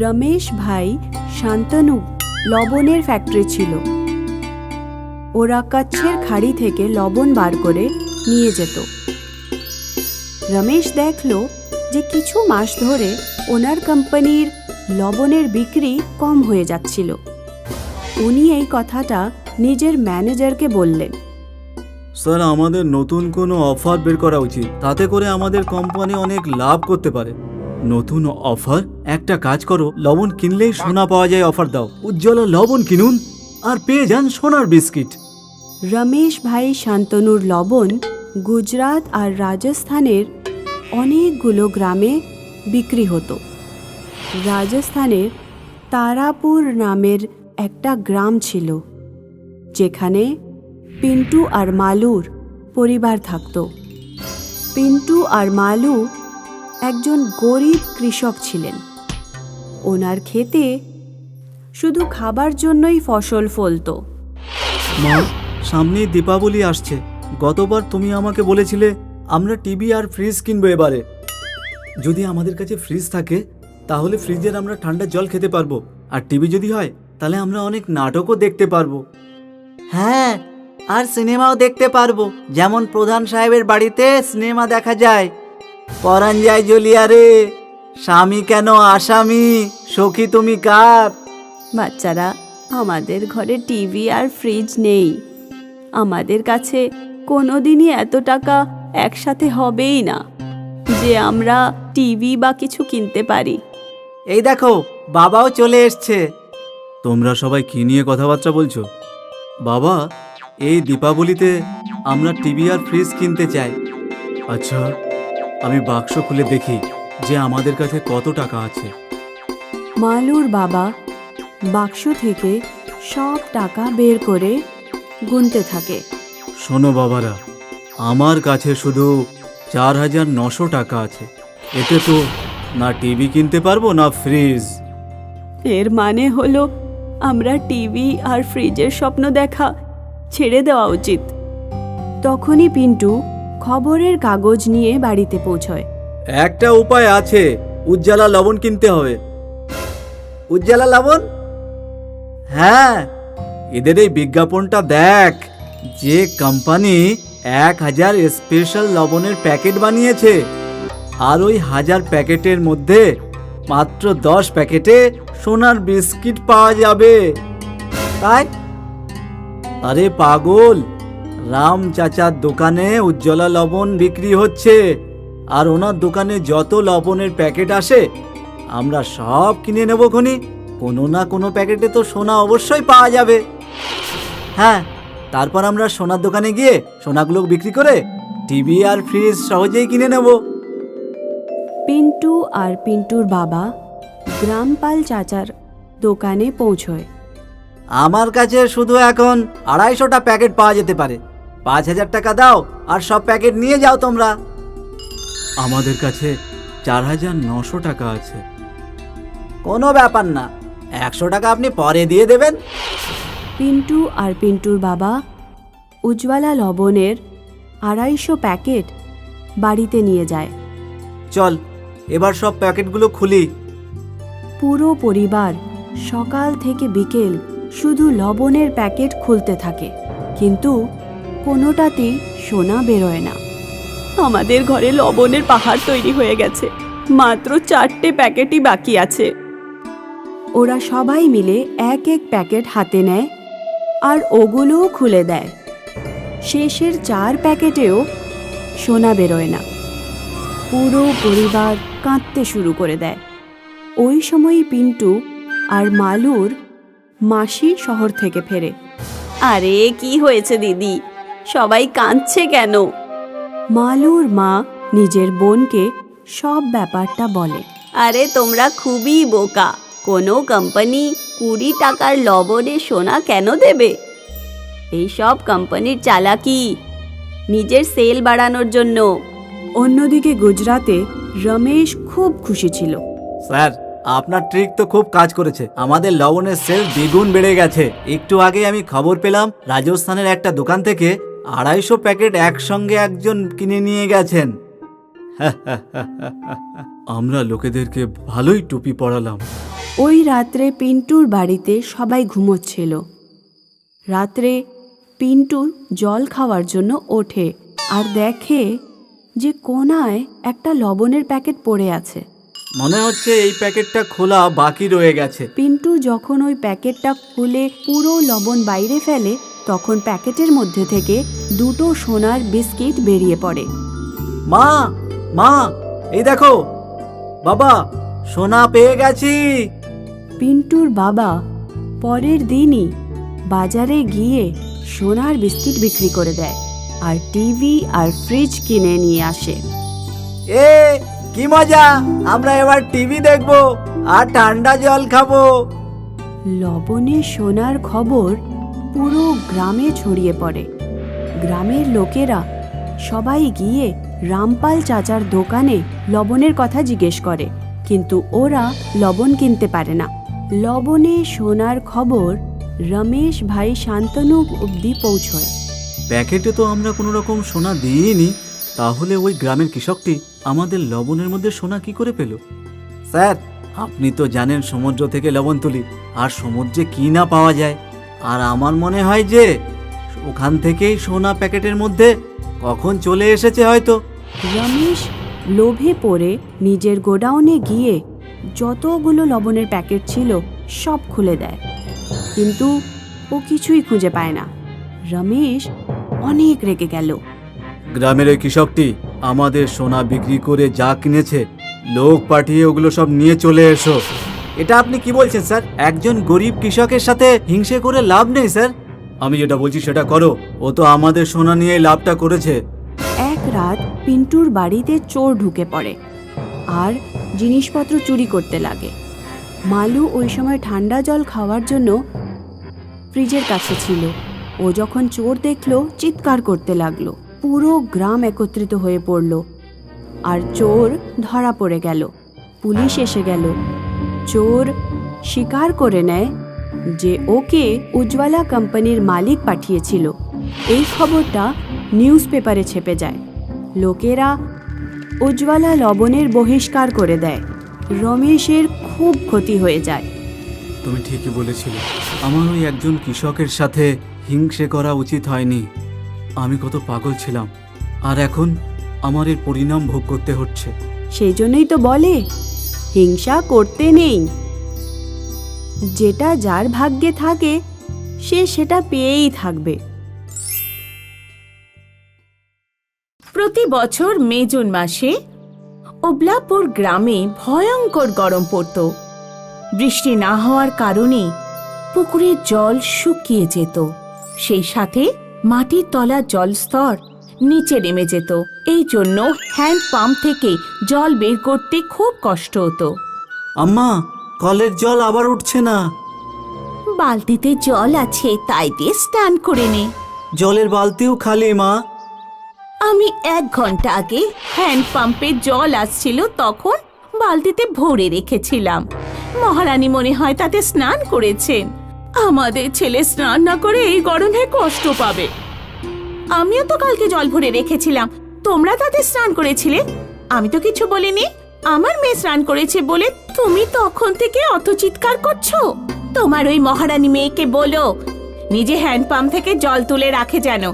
রমেশ ভাই শান্তনু লবণের ফ্যাক্টরি ছিল। ওরা কচ্ছের খাড়ি থেকে লবণ বার করে নিয়ে যেত। রমেশ দেখলো যে কিছু মাস ধরে ওনার কোম্পানির লবণের বিক্রি কম হয়ে যাচ্ছিল। উনি এই কথাটা নিজের ম্যানেজারকে বললেন। স্যার, আমাদের নতুন কোনো অফার বের করা উচিত, তাতে করে আমাদের কোম্পানি অনেক লাভ করতে পারে। নতুন অফার? একটা কাজ করো, লবণ কিনলেই সোনা পাওয়া যায় অফার দাও। উজ্জ্বলা লবণ কিনুন আর পেয়ে যান সোনার বিস্কিট। রমেশ ভাই শান্তনুর লবণ গুজরাট আর রাজস্থানের অনেকগুলো গ্রামে বিক্রি হতো। রাজস্থানের তারাপুর নামের একটা গ্রাম ছিল, যেখানে পিন্টু আর মালুর পরিবার থাকত। পিন্টু আর মালু একজন গরিব কৃষক ছিলেন। ওনার ক্ষেতে শুধু খাবার জন্যই ফসল ফলতো। মা, সামনেই দীপাবলি আসছে। গতবার তুমি আমাকে বলেছিলে আমরা টিভি আর ফ্রিজ কিনবো এবারে। যদি আমাদের কাছে ফ্রিজ থাকে তাহলে ফ্রিজের আমরা ঠান্ডা জল খেতে পারবো, আর টিভি যদি হয় তাহলে আমরা অনেক নাটকও দেখতে পারবো। হ্যাঁ, আর সিনেমাও দেখতে পারবো, যেমন প্রধান সাহেবের বাড়িতে সিনেমা দেখা যায়। পরাণ যায় জ্বলিয়া রে, স্বামী কেন আসামি, সখী তুমি কার। বাচ্চারা, আমাদের ঘরে টিভি আর ফ্রিজ নেই। আমাদের কাছে কোনোদিনই এত টাকা একসাথে হবেই না যে আমরা টিভি বা কিছু কিনতে পারি। এই দেখো, বাবাও চলে এসছে। তোমরা সবাই কি নিয়ে কথাবার্তা বলছো? বাবা, এই দীপাবলিতে আমরা টিভি আর ফ্রিজ কিনতে চাই। আচ্ছা, আমি বাক্স খুলে দেখি যে আমাদের কাছে কত টাকা আছে। মালুর বাবা বাক্স থেকে সব টাকা বের করে গুনতে থাকে। শোনো বাবারা, আমার কাছে শুধু 4,900 টাকা আছে। এতে তো না টিভি কিনতে পারবো না ফ্রিজ। এর মানে হলো আমরা টিভি আর ফ্রিজের স্বপ্ন দেখা ছেড়ে দেওয়া উচিত। তখনই পিন্টু খবরের কাগজ নিয়ে বাড়িতে পৌঁছয়। একটা উপায় আছে, উজ্জ্বলা লবণ কিনতে হবে। উজ্জ্বলা লবণ? হ্যাঁ, এদের এই বিজ্ঞাপনটা দেখ, যে কোম্পানি 1000 স্পেশাল লবণের প্যাকেট বানিয়েছে, আর ওই 1000 প্যাকেটের মধ্যে মাত্র 10 প্যাকেটে সোনার বিস্কিট পাওয়া যাবে। তাই? আরে পাগল, রাম চাচার দোকানে উজ্জ্বলা লবণ বিক্রি হচ্ছে, আর ওনার দোকানে যত লবণের প্যাকেট আসে আমরা সব কিনে নেব খনি। কোনো না কোনো প্যাকেটে তো সোনা অবশ্যই পাওয়া যাবে। হ্যাঁ, তারপর আমরা সোনার দোকানে গিয়ে সোনাগুলো বিক্রি করে টিভি আর ফ্রিজ সহজেই কিনে নেব। পিন্টু আর পিন্টুর বাবা গ্রামপাল চাচার দোকানে পৌঁছয়। আমার কাছে শুধু এখন 250টা প্যাকেট পাওয়া যেতে পারে। 5000 টাকা দাও আর সব প্যাকেট নিয়ে যাও তোমরা। আমাদের কাছে 4,900 টাকা আছে। কোনো ব্যাপার না, 100 টাকা আপনি পরে দিয়ে দেবেন। পিন্টু আর পিন্টুর বাবা উজ্জ্বলা লবণের 250 প্যাকেট বাড়িতে নিয়ে যায়। চল, এবার সব প্যাকেটগুলো খুলি। পুরো পরিবার সকাল থেকে বিকেল শুধু লবণের প্যাকেট খুলতে থাকে, কিন্তু কোনোটাতেই সোনা বেরোয় না। আমাদের ঘরে লবণের পাহাড় তৈরি হয়ে গেছে, মাত্র 4টে প্যাকেটই বাকি আছে। ওরা সবাই মিলে এক এক প্যাকেট হাতে নেয় আর ওগুলোও খুলে দেয়। শেষের 4 প্যাকেটেও সোনা বেরোয় না। পুরো পরিবার কাঁদতে শুরু করে দেয়। ওই সময়ই পিন্টু আর মালুর মাসি শহর থেকে ফেরে। আরে কি হয়েছে দিদি, সবাই কাঁদছে কেন? মালুর মা নিজের বোনকে সব ব্যাপারটা বলে। আরে তোমরা খুবই বোকা, কোনো কোম্পানি 20 টাকার লবণে সোনা কেন দেবে? এই সব কোম্পানির চালাকি, নিজের সেল বাড়ানোর জন্য। অন্যদিকে গুজরাতে রমেশ খুব খুশি ছিল। স্যার, আপনার ট্রিক তো খুব কাজ করেছে। আমাদের লবণের সেল দ্বিগুণ বেড়ে গেছে। একটু আগে আমি খবর পেলাম রাজস্থানের একটা দোকান থেকে 250 প্যাকেট একসঙ্গে একজন কিনে নিয়ে গেছেন। আমরা লোকেদেরকে ভালোই টুপি পরালাম, ওই রাত্রে পিন্টুর বাড়িতে সবাই ঘুমোচ্ছিল। রাত্রে পিন্টু জল খাওয়ার জন্য ওঠে আর দেখে যে কোনায় একটা লবণের প্যাকেট পড়ে আছে। মনে হচ্ছে এই প্যাকেটটা খোলা বাকি রয়ে গেছে। পিন্টু যখন ওই প্যাকেটটা খুলে পুরো লবণ বাইরে ফেলে, তখন প্যাকেটের মধ্যে থেকে দুটো সোনার বিস্কিট বেরিয়ে পড়ে। মা, মা, এই দেখো বাবা, সোনা পেয়ে গেছি। পিন্টুর বাবা পরের দিনই বাজারে গিয়ে সোনার বিস্কিট বিক্রি করে দেয় আর টিভি আর ফ্রিজ কিনে নিয়ে আসে। এ কি মজা, আমরা এবার টিভি দেখবো আর ঠান্ডা জল খাবো। লবণে সোনার খবর পুরো গ্রামে ছড়িয়ে পড়ে। গ্রামের লোকেরা সবাই গিয়ে রামপাল চাচার দোকানে লবণের কথা জিজ্ঞেস করে, কিন্তু ওরা লবণ কিনতে পারে না। লবণে সোনার খবর রমেশ ভাই শান্তনু অবধি পৌঁছয়। প্যাকেটে তো আমরা কোনো রকম সোনা দিইনি, তাহলে ওই গ্রামের কৃষকটি আমাদের লবণের মধ্যে সোনা কি করে পেল? স্যার, আপনি তো জানেন সমুদ্র থেকে লবণ তুলি, আর সমুদ্রে কি না পাওয়া যায়। আর আমার মনে হয় যে ওখান থেকেই সোনা প্যাকেটের মধ্যে কখন চলে এসেছে হয়তো। রমেশ লোভে পড়ে নিজের গোডাউনে গিয়ে যতগুলো লবণের প্যাকেট ছিল সব খুলে দেয়, কিন্তু ও কিছুই খুঁজে পায় না। রমেশ অনেক রেগে গেল। গ্রামের ওই কৃষকটি আমাদের সোনা বিক্রি করে যা কিনেছে, লোক পাঠিয়ে ওগুলো সব নিয়ে চলে এসো। এটা আপনি কি বলছেন স্যার? একজন গরিব কৃষকের সাথে হিংসে করে লাভ নেই স্যার। আমি যেটা বলছি সেটা করো। ও তো আমাদের সোনা নিয়ে লাভটা করেছে। এক রাত পিন্টুর বাড়িতে চোর ঢুকে পড়ে আর জিনিসপত্র চুরি করতে লাগে। মালু ওই সময় ঠান্ডা জল খাওয়ার জন্য ফ্রিজের কাছে ছিল। ও যখন চোর দেখলো, চিৎকার করতে লাগলো। পুরো গ্রাম একত্রিত হয়ে পড়ল আর চোর ধরা পড়ে গেল। পুলিশ এসে গেল। চোর স্বীকার করে নেয় যে ওকে উজ্জ্বলা কোম্পানির মালিক পাঠিয়েছিল। এই খবরটা নিউজ পেপারে ছেপে যায়। লোকেরা উজ্জ্বলা লবণের বহিষ্কার করে দেয়। রমেশের খুব ক্ষতি হয়ে যায়। তুমি ঠিকই বলেছিলে, আমার ওই একজন কৃষকের সাথে হিংসে করা উচিত হয়নি। আমি কত পাগল ছিলাম, আর এখন আমার এর পরিণাম ভোগ করতে হচ্ছে। সেই জন্যই তো বলে হিংসা করতে নেই। যেটা যার ভাগ্যে থাকে সে সেটা পেয়েই থাকবে। প্রতি বছর মে জুন মাসে ওবলাপুর গ্রামে ভয়ঙ্কর গরম পড়ত। বৃষ্টি না হওয়ার কারণে পুকুরের জল শুকিয়ে যেত, সেই সাথে মাটির তলার জলস্তর নিচে নেমে যেত। এই জন্য হ্যান্ড পাম্প থেকে জল বের করতে খুব কষ্ট হতো। আম্মা, কলের জল আবার উঠছে না। বালতিতে জল আছে, তাই দিয়ে স্নান করে নে। জলের বালতিও খালি মা। আমি 1 ঘন্টা আগে হ্যান্ড পাম্পে জল আসছিল, তখন বালতিতে ভরে রেখেছিলাম। মহারানী মনে হয় তাতে স্নান করেছেন। আমাদের ছেলে স্নান না করে এই গরমে কষ্ট পাবে। আমিও তো কালকে জল ভরে রেখেছিলাম, তোমরা তাতে স্নান করেছিলে, আমি তো কিছু বলিনি। আমার মেয়ে স্নান করেছে বলে তুমি তখন থেকে অত চিৎকার করছো। তোমার ওই মহারানী মেয়েকে বলো নিজে হ্যান্ড পাম্প থেকে জল তুলে রাখে যেন,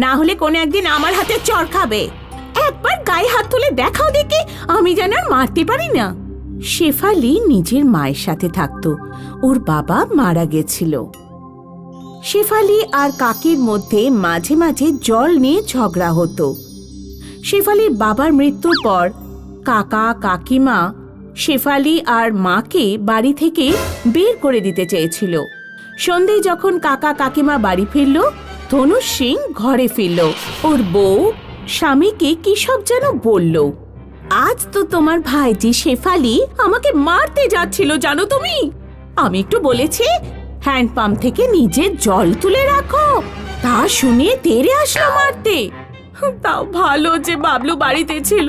না হলে কোনো একদিন আমার হাতে চড় খাবে। একবার গায়ে হাত তুলে দেখাও দেখি, আমি যেন আর মারতে পারি না। শেফালি নিজের মায়ের সাথে থাকতো, ওর বাবা মারা গেছিল। শেফালি আর কাকির মধ্যে মাঝে মাঝে জল নিয়ে ঝগড়া হতো। শেফালির বাবার মৃত্যুর পর কাকা কাকিমা শেফালি আর মাকে বাড়ি থেকে বের করে দিতে চেয়েছিল। সন্ধ্যায় যখন কাকা কাকিমা বাড়ি ফিরল, ধনু সিং ঘরে ফিরল। ওর বউ স্বামীকে কি সব যেন বলল। আজ তো তোমার ভাইজি শেফালি আমাকে মারতে যাচ্ছিল, জানো তুমি। আমি একটু বলেছি হ্যান্ড পাম্প থেকে নিজে জল তুলে রাখো, তা শুনে তেড়ে আসলো মারতে। তাও ভালো যে বাবলু বাড়িতে ছিল,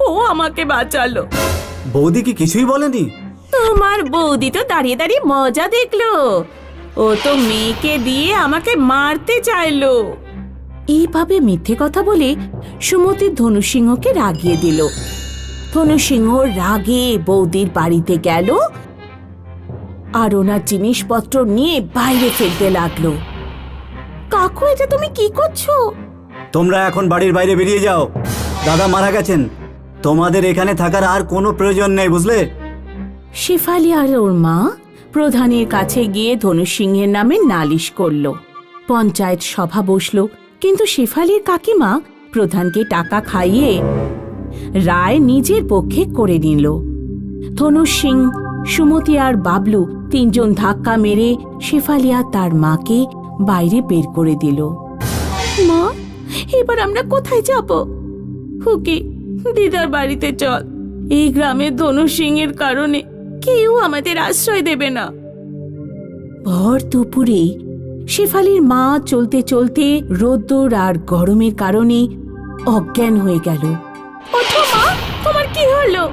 ও আমাকে বাঁচালো। বৌদি কি কিছুই বলেনি? তোমার বৌদি তো দাঁড়িয়ে দাঁড়িয়ে মজা দেখলো। ও তো মেয়েকে দিয়ে আমাকে মারতে চাইলো। এইভাবে মিথ্যে কথা বলে সুমতি ধনু সিংহকে রাগিয়ে দিল। ধনু সিংহ রাগে বৌদির বাড়িতে গেল আর ওনার জিনিসপত্র নিয়ে বাইরে ফেলতে লাগলো। কাকু, এটা তুমি কি করছো? তোমরা এখন বাড়ির বাইরে বেরিয়ে যাও। দাদা মারা গেছেন, তোমাদের এখানে থাকার আর কোনো প্রয়োজন নেই, বুঝলে? শেফালি আর ওর মা প্রধানের কাছে গিয়ে ধনু সিংহের নামে নালিশ করলো। পঞ্চায়েত সভা বসলো, কিন্তু শেফালির কাকিমা প্রধানকে টাকা খাইয়ে রায় নিজের পক্ষে করে নিল। ধনু সিং, সুমতি আর বাবলু তিনজন ধাক্কা মেরে শেফালি আর তার মাকে বাইরে বের করে দিল। মা, এবার আমরা কোথায় যাব? খুকি, দিদার বাড়িতে চল। এই গ্রামে ধনু সিংহের কারণে কেউ আমাদের আশ্রয় দেবে না। ভর দুপুরে শেফালির মা চলতে চলতে রোদ্দুর আর গরমের কারণে অজ্ঞান হয়ে গেল। ওঠো মা, তোমার কি হলো?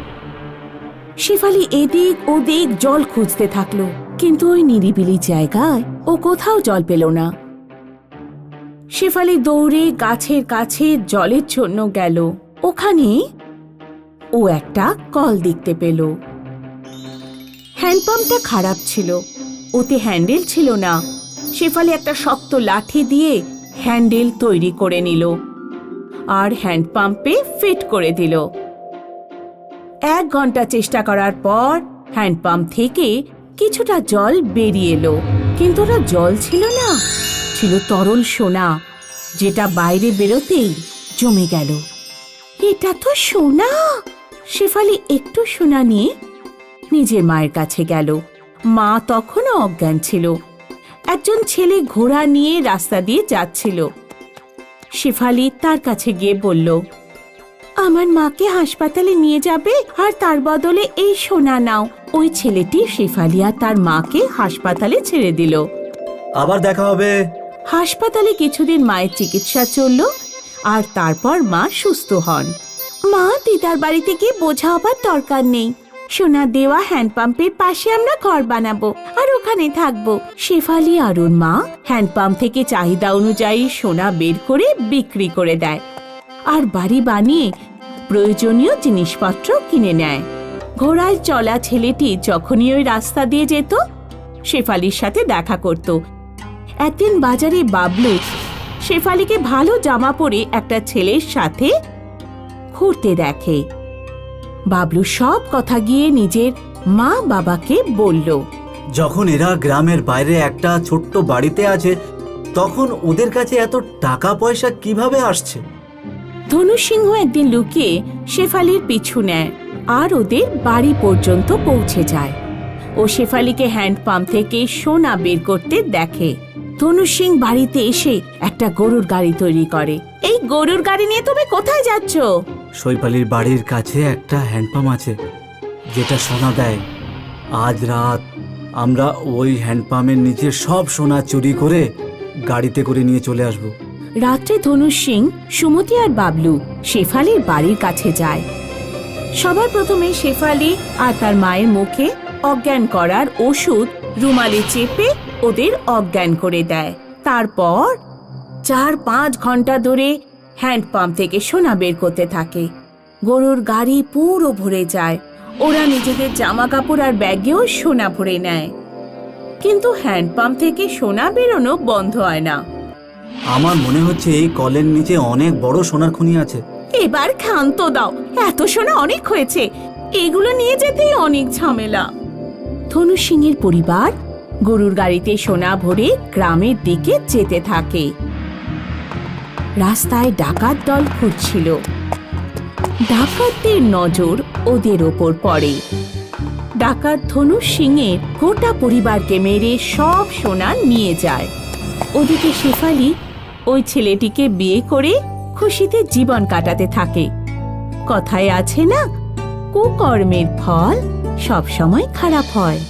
শেফালি এদিক ওদিক জল খুঁজতে থাকলো, কিন্তু ওই নিরিবিলি জায়গায় ও কোথাও জল পেল না। শেফালি দৌড়ে গাছের কাছে জলের জন্য গেল। ওখানে ও একটা কল দেখতে পেল। হ্যান্ডপাম্পটা খারাপ ছিল, ওতে হ্যান্ডেল ছিল না। শেফালি একটা শক্ত লাঠি দিয়ে হ্যান্ডেল তৈরি করে নিল আর হ্যান্ডপাম্পে ফিট করে দিল। 1 ঘন্টা চেষ্টা করার পর হ্যান্ডপাম্প থেকে কিছুটা জল বেরিয়ে এলো, কিন্তু ওটা জল ছিল না, ছিল তরল সোনা, যেটা বাইরে বেরোতেই জমে গেল। এটা তো সোনা! শেফালি একটু সোনা নিয়ে নিজের মায়ের কাছে গেল। মা তখনও অজ্ঞান ছিল। একজন ছেলে ঘোড়া নিয়ে রাস্তা দিয়ে যাচ্ছিল। শেফালি তার কাছে গিয়ে বলল, আমার মাকে হাসপাতালে নিয়ে যাবে আর তার বদলে এই সোনা নাও। ওই ছেলেটি শেফালি আর তার মাকে হাসপাতালে ছেড়ে দিল। আবার দেখা হবে। হাসপাতালে কিছুদিন মায়ের চিকিৎসা চলল আর তারপর মা সুস্থ হন। মা, দিদার বাড়িতে গিয়ে বোঝা হবার দরকার নেই। সোনা দেওয়া হ্যান্ডপাম্পের পাশে আমরা ঘর বানাবো আর ওখানে থাকবো। শেফালি আর ওর মা হ্যান্ডপাম্প থেকে চাহিদা অনুযায়ী সোনা বের করে বিক্রি করে দেয় আর বাড়ি বানিয়ে প্রয়োজনীয় জিনিসপত্র কিনে নেয়। ঘোড়ায় চলা ছেলেটি যখনই ওই রাস্তা দিয়ে যেত, শেফালির সাথে দেখা করত। একদিন বাজারে বাবলু শেফালিকে ভালো জামা পরে একটা ছেলের সাথে ঘুরতে দেখে। বাবলু সব কথা গিয়ে নিজের মা বাবাকে বলল। যখন এরা গ্রামের বাইরে একটা ছোট্ট বাড়িতে আছে, তখন ওদের কাছে এত টাকা পয়সা কিভাবে আসছে? ধনু সিংহ একদিন লুকিয়ে শেফালির পিছু নেয় আর ওদের বাড়ি পর্যন্ত পৌঁছে যায়। ও শেফালিকে হ্যান্ডপাম্প থেকে সোনা বের করতে দেখে। ধনু সিং বাড়িতে এসে একটা গরুর গাড়ি তৈরি করে। এই গরুর গাড়ি নিয়ে তুমি কোথায় যাচ্ছ? শৈপালির বাড়ির কাছে একটা হ্যান্ডপাম্প আছে, যেটা সোনা দেয়। আজ রাত আমরা ওই হ্যান্ডপাম্পের নিচে সব সোনা চুরি করে গাড়িতে করে নিয়ে চলে আসব। রাত্রে ধনু সিং, সুমতি আর বাবলু শেফালির বাড়ির কাছে যায়। সবার প্রথমে শেফালি আর তার মায়ের মুখে অজ্ঞান করার ওষুধ রুমালে চেপে ওদের অজ্ঞান করে দেয়। তারপর 4-5 ঘন্টা ধরে হ্যান্ডপাম্প থেকে সোনা বের করতে থাকে। গরুর গাড়ি পুরো ভরে যায়। ওরা নিজেদের জামা কাপড় আর ব্যাগেও সোনা ভরে নেয়, কিন্তু হ্যান্ডপাম্প থেকে সোনা বেরোনো বন্ধ হয় না। আমার মনে হচ্ছে এই কলের নিচে অনেক বড় সোনার খনি আছে। এবার ক্ষান্ত দাও, এত সোনা অনেক হয়েছে, এগুলো নিয়ে যেতেই অনেক ঝামেলা। ধনু সিংয়ের পরিবার গরুর গাড়িতে সোনা ভরে গ্রামের দিকে যেতে থাকে। রাস্তায় ডাকাত দল ঘুরছিল। ডাকাতদের নজর ওদের ওপর পড়ে। ডাকাত ধনু সিংয়ের গোটা পরিবারকে মেরে সব সোনা নিয়ে যায়। ওদিকে শেফালি ওই ছেলেটিকে বিয়ে করে খুশিতে জীবন কাটাতে থাকে। কথায় আছে না, কুকর্মের ফল সবসময় খারাপ হয়।